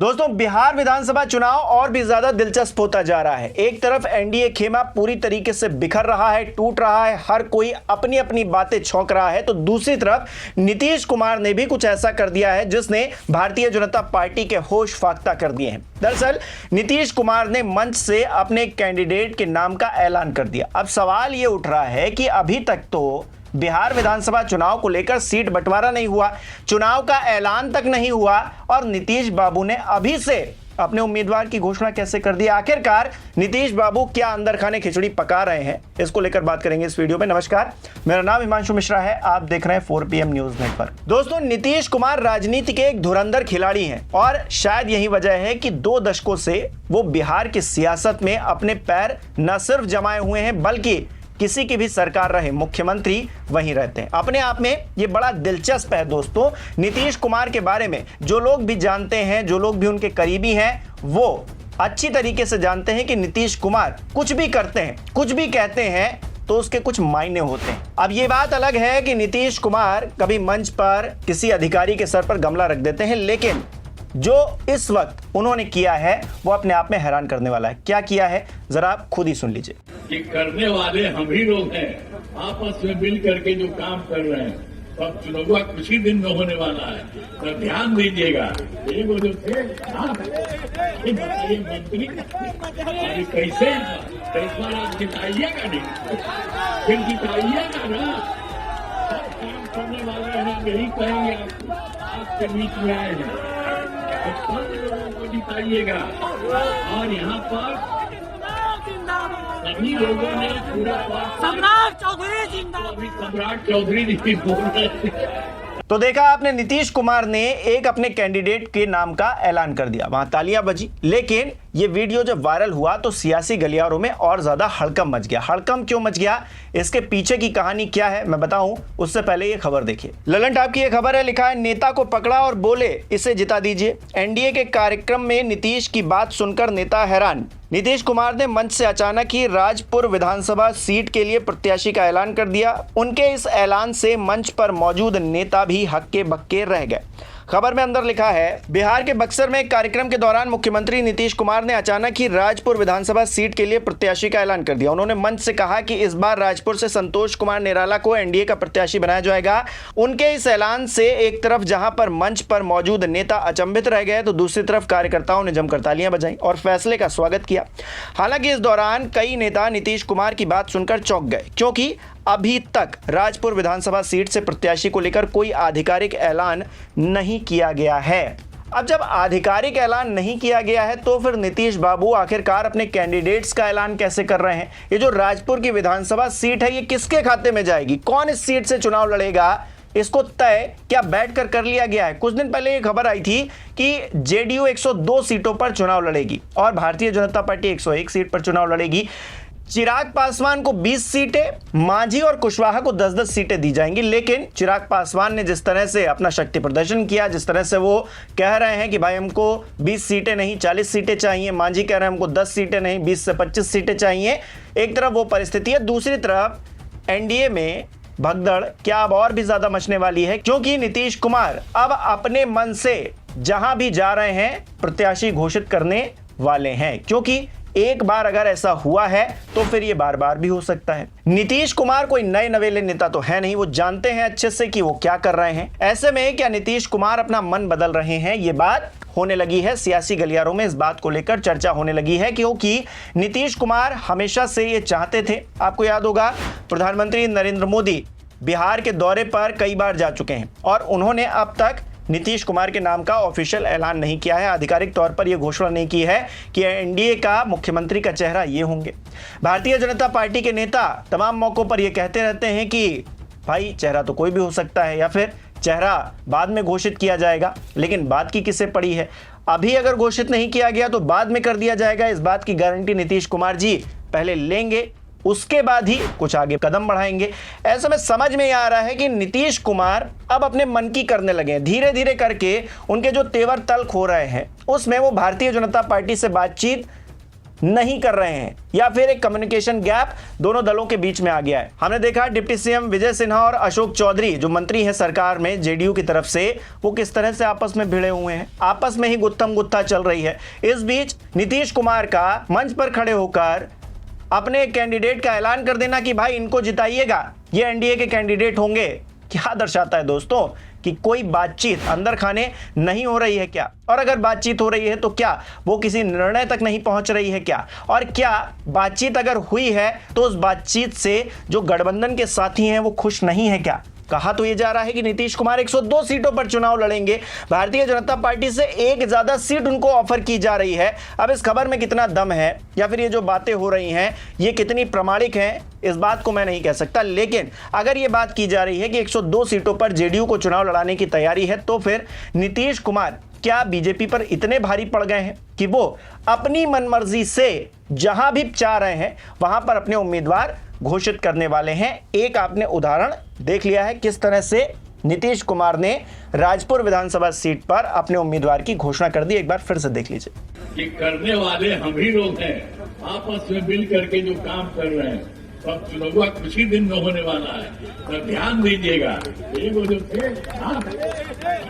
दोस्तों, बिहार विधानसभा चुनाव और भी ज्यादा दिलचस्प होता जा रहा है। एक तरफ एनडीए खेमा पूरी तरीके से बिखर रहा है, टूट रहा है, हर कोई अपनी अपनी बातें छौंक रहा है, तो दूसरी तरफ नीतीश कुमार ने भी कुछ ऐसा कर दिया है जिसने भारतीय जनता पार्टी के होश फाख्ता कर दिए हैं। दरअसल नीतीश कुमार ने मंच से अपने कैंडिडेट के नाम का ऐलान कर दिया। अब सवाल यह उठ रहा है कि अभी तक तो बिहार विधानसभा चुनाव को लेकर सीट बंटवारा नहीं हुआ, चुनाव का ऐलान तक नहीं हुआ और नीतीश बाबू ने अभी से अपने उम्मीदवार की घोषणा कैसे कर दी। आखिरकार नीतीश बाबू क्या अंदर खाने खिचड़ी पका रहे हैं, इसको लेकर बात करेंगे इस वीडियो में। नमस्कार, मेरा नाम हिमांशु मिश्रा है, आप देख रहे हैं 4PM न्यूज नेटवर्क। दोस्तों, नीतीश कुमार राजनीति के एक धुरंधर खिलाड़ी हैं और शायद यही वजह है कि 2 दशकों से वो बिहार की सियासत में अपने पैर न सिर्फ जमाए हुए हैं बल्कि किसी की भी सरकार रहे मुख्यमंत्री वहीं रहते हैं। अपने आप में ये बड़ा दिलचस्प है दोस्तों। नीतीश कुमार के बारे में जो लोग भी जानते हैं, जो लोग भी उनके करीबी हैं, वो अच्छी तरीके से जानते हैं कि नीतीश कुमार कुछ भी करते हैं, कुछ भी कहते हैं तो उसके कुछ मायने होते हैं। अब ये बात अलग है कि नीतीश कुमार कभी मंच पर किसी अधिकारी के सर पर गमला रख देते हैं, लेकिन जो इस वक्त उन्होंने किया है वो अपने आप में हैरान करने वाला है। क्या किया है जरा आप खुद ही सुन लीजिए। कि करने वाले हम ही लोग हैं, आपस में मिल करके जो काम कर रहे हैं, सब चुनाव कुछ ही दिन में होने वाला है, तो ध्यान दीजिएगा। ये वो जो थे बताइए मंत्री अभी कैसे आप जिताइएगा नहीं, फिर जिताइएगा ना। सब काम करने वाले हैं, यही कहेंगे आपके बीच में आए हैं, सब लोगों को जिताइएगा। और यहाँ पर सभी लोगों ने पूरा सम्राट चौधरी जिंदाबाद, अभी सम्राट चौधरी जी बोल रहे थे। तो देखा आपने, नीतीश कुमार ने एक अपने कैंडिडेट के नाम का ऐलान कर दिया, वहां तालियां बजी। लेकिन ये वीडियो जब वायरल हुआ तो सियासी गलियारों में और ज्यादा हड़कंप मच गया। हड़कंप क्यों मच गया, इसके पीछे की कहानी क्या है मैं बताऊं, उससे पहले ये खबर देखिए। ललन टाइप की ये खबर है, लिखा है नेता को पकड़ा और बोले इसे जिता दीजिए। एनडीए के कार्यक्रम में नीतीश की बात सुनकर नेता हैरान। नीतीश कुमार ने मंच से अचानक ही राजपुर विधानसभा सीट के लिए प्रत्याशी का ऐलान कर दिया। उनके इस ऐलान से मंच पर मौजूद नेता भी हक्के बक्के रह गए। खबर में अंदर लिखा है, बिहार के बक्सर में एक कार्यक्रम के दौरान मुख्यमंत्री नीतीश कुमार ने अचानक ही राजपुर विधानसभा सीट के लिए प्रत्याशी का ऐलान कर दिया। उन्होंने मंच से कहा कि इस बार राजपुर से संतोष कुमार निराला को एनडीए का प्रत्याशी बनाया जाएगा। उनके इस ऐलान से एक तरफ जहां पर मंच पर मौजूद नेता अचंभित रह गए तो दूसरी तरफ कार्यकर्ताओं ने जमकर तालियां बजाई और फैसले का स्वागत किया। हालांकि इस दौरान कई नेता नीतीश कुमार की बात सुनकर चौंक गए, क्योंकि अभी तक राजपुर विधानसभा सीट से प्रत्याशी को लेकर कोई आधिकारिक ऐलान नहीं किया गया है। अब जब आधिकारिक ऐलान नहीं किया गया है तो फिर नीतीश बाबू आखिरकार अपने कैंडिडेट्स का ऐलान कैसे कर रहे हैं। ये जो राजपुर की विधानसभा सीट है, ये किसके खाते में जाएगी, कौन इस सीट से चुनाव लड़ेगा, इसको तय क्या बैठकर कर लिया गया है। कुछ दिन पहले ये खबर आई थी कि जेडीयू 102 सीटों पर चुनाव लड़ेगी और भारतीय जनता पार्टी 101 सीट पर चुनाव लड़ेगी। चिराग पासवान को 20 सीटें, मांझी और कुशवाहा को 10-10 सीटें दी जाएंगी। लेकिन चिराग पासवान ने जिस तरह से अपना शक्ति प्रदर्शन किया, जिस तरह से वो कह रहे हैं कि भाई हमको 20 सीटें नहीं 40 सीटें चाहिए, मांझी कह रहे हैं हमको 10 सीटें नहीं 20 से 25 सीटें चाहिए, एक तरफ वो परिस्थिति है, दूसरी तरफ एनडीए में भगदड़ क्या अब और भी ज्यादा मचने वाली है, क्योंकि नीतीश कुमार अब अपने मन से जहां भी जा रहे हैं प्रत्याशी घोषित करने वाले हैं। क्योंकि एक बार अगर ऐसा हुआ है तो फिर ये बार बार भी हो सकता है। नीतीश कुमार कोई नए नवेले नेता तो है नहीं, वो जानते हैं अच्छे से कि वो क्या कर रहे हैं। ऐसे में क्या नीतीश कुमार अपना मन बदल रहे हैं, ये बात होने लगी है सियासी गलियारों में, इस बात को लेकर चर्चा होने लगी है, क्योंकि नीतीश कुमार हमेशा से ये चाहते थे। आपको याद होगा प्रधानमंत्री नरेंद्र मोदी बिहार के दौरे पर कई बार जा चुके हैं और उन्होंने अब तक नीतीश कुमार के नाम का ऑफिशियल ऐलान नहीं किया है, आधिकारिक तौर पर यह घोषणा नहीं की है कि एनडीए का मुख्यमंत्री का चेहरा ये होंगे। भारतीय जनता पार्टी के नेता तमाम मौकों पर यह कहते रहते हैं कि भाई चेहरा तो कोई भी हो सकता है या फिर चेहरा बाद में घोषित किया जाएगा, लेकिन बात की किसे पड़ी है। अभी अगर घोषित नहीं किया गया तो बाद में कर दिया जाएगा, इस बात की गारंटी नीतीश कुमार जी पहले लेंगे, उसके बाद ही कुछ आगे कदम बढ़ाएंगे। ऐसे में समझ में आ रहा है कि नीतीश कुमार अब अपने मन की करने लगे हैं। धीरे धीरे करके उनके जो तेवर तल्ख हो रहे हैं उसमें वो भारतीय जनता पार्टी से बातचीत नहीं कर रहे हैं या फिर एक कम्युनिकेशन गैप दोनों दलों के बीच में आ गया है। हमने देखा डिप्टी सीएम विजय सिन्हा और अशोक चौधरी जो मंत्री हैं सरकार में जेडीयू की तरफ से, वो किस तरह से आपस में भिड़े हुए हैं, आपस में ही गुत्थम गुत्था चल रही है। इस बीच नीतीश कुमार का मंच पर खड़े होकर अपने कैंडिडेट का ऐलान कर देना कि भाई इनको जिताइएगा, ये एनडीए के कैंडिडेट होंगे, क्या दर्शाता है दोस्तों कि कोई बातचीत अंदर खाने नहीं हो रही है क्या? और अगर बातचीत हो रही है तो क्या वो किसी निर्णय तक नहीं पहुंच रही है क्या? और क्या बातचीत अगर हुई है तो उस बातचीत से जो गठबंधन के साथी हैं वो खुश नहीं है क्या? कहा तो ये जा रहा है कि नीतीश कुमार 102 सीटों पर चुनाव लड़ेंगे, भारतीय जनता पार्टी से एक ज्यादा सीट उनको ऑफर की जा रही है। अब इस खबर में कितना दम है या फिर ये जो बातें हो रही हैं ये कितनी प्रामाणिक हैं, इस बात को मैं नहीं कह सकता, लेकिन अगर ये बात की जा रही है कि 102 सीटों पर जेडीयू को चुनाव लड़ाने की तैयारी है तो फिर नीतीश कुमार क्या बीजेपी पर इतने भारी पड़ गए हैं कि वो अपनी मनमर्जी से जहां भी चाह रहे हैं वहां पर अपने उम्मीदवार घोषित करने वाले हैं? एक आपने उदाहरण देख लिया है किस तरह से नीतीश कुमार ने राजपुर विधानसभा सीट पर अपने उम्मीदवार की घोषणा कर दी। एक बार फिर से देख लीजिए। ये करने वाले हम ही लोग हैं, आपस में मिल करके जो काम कर रहे हैं, सब चुनाव कुछ ही दिन में होने वाला है, तो ध्यान दीजिएगा। ये वो जो थे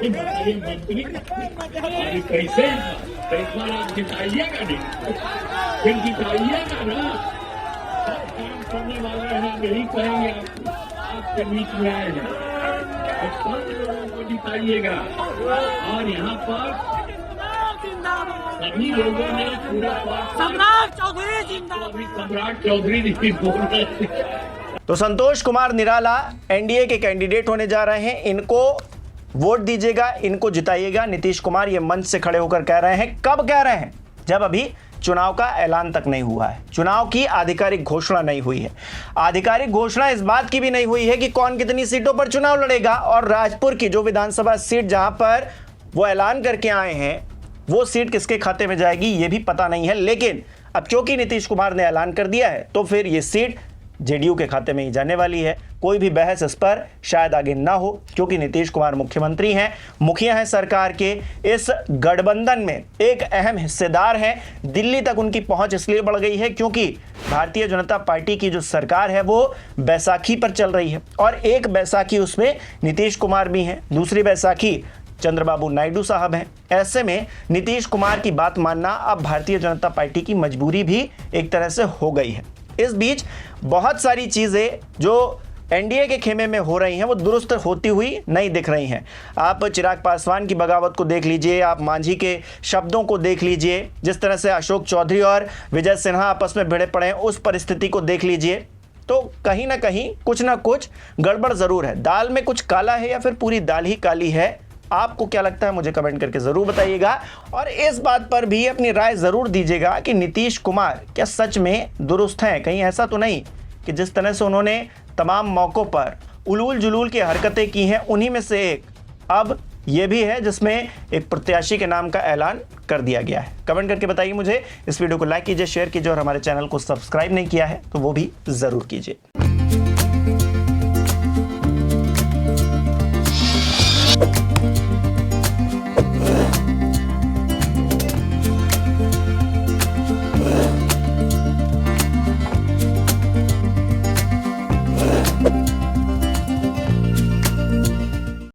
ये बताइए मंत्री अरे कैसे आप जिताइएगा नहीं, फिर जिताइएगा ना, सब काम करने वाले हैं, यही कहेंगे आपके बीच में आए हैं, सब लोगों को जिताइएगा। और यहाँ पर सभी लोगों ने पूरा सम्राट चौधरी जिंदाबाद। सम्राट चौधरी जी बोल रहे थे। तो संतोष कुमार निराला एनडीए के कैंडिडेट होने जा रहे हैं, इनको वोट दीजिएगा, इनको जिताइएगा। नीतीश कुमार ये मंच से खड़े होकर कह रहे हैं। कब कह रहे हैं? जब अभी चुनाव का ऐलान तक नहीं हुआ है, चुनाव की आधिकारिक घोषणा नहीं हुई है। आधिकारिक घोषणा इस बात की भी नहीं हुई है कि कौन कितनी सीटों पर चुनाव लड़ेगा, और राजपुर की जो विधानसभा सीट जहां पर वो ऐलान करके आए हैं वो सीट किसके खाते में जाएगी ये भी पता नहीं है। लेकिन अब क्योंकि नीतीश कुमार ने ऐलान कर दिया है तो फिर ये सीट जेडीयू के खाते में ही जाने वाली है। कोई भी बहस इस पर शायद आगे ना हो, क्योंकि नीतीश कुमार मुख्यमंत्री हैं, मुखिया हैं सरकार के। इस गठबंधन में एक अहम हिस्सेदार हैं। दिल्ली तक उनकी पहुंच इसलिए बढ़ गई है क्योंकि भारतीय जनता पार्टी की जो सरकार है वो बैसाखी पर चल रही है, और एक बैसाखी उसमें नीतीश कुमार भी हैं, दूसरी बैसाखी चंद्रबाबू नायडू साहब हैं। ऐसे में नीतीश कुमार की बात मानना अब भारतीय जनता पार्टी की मजबूरी भी एक तरह से हो गई है। इस बीच बहुत सारी चीजें जो एनडीए के खेमे में हो रही हैं वो दुरुस्त होती हुई नहीं दिख रही हैं। आप चिराग पासवान की बगावत को देख लीजिए, आप मांझी के शब्दों को देख लीजिए, जिस तरह से अशोक चौधरी और विजय सिन्हा आपस में भिड़े पड़े हैं उस परिस्थिति को देख लीजिए, तो कहीं ना कहीं कुछ ना कुछ गड़बड़ जरूर है। दाल में कुछ काला है या फिर पूरी दाल ही काली है? आपको क्या लगता है मुझे कमेंट करके जरूर बताइएगा, और इस बात पर भी अपनी राय जरूर दीजिएगा कि नीतीश कुमार क्या सच में दुरुस्त हैं? कहीं ऐसा तो नहीं कि जिस तरह से उन्होंने तमाम मौकों पर उलूल जुलूल की हरकतें की हैं उन्हीं में से एक अब ये भी है जिसमें एक प्रत्याशी के नाम का ऐलान कर दिया गया है। कमेंट करके बताइए मुझे। इस वीडियो को लाइक कीजिए, शेयर कीजिए, और हमारे चैनल को सब्सक्राइब नहीं किया है तो वो भी जरूर कीजिए।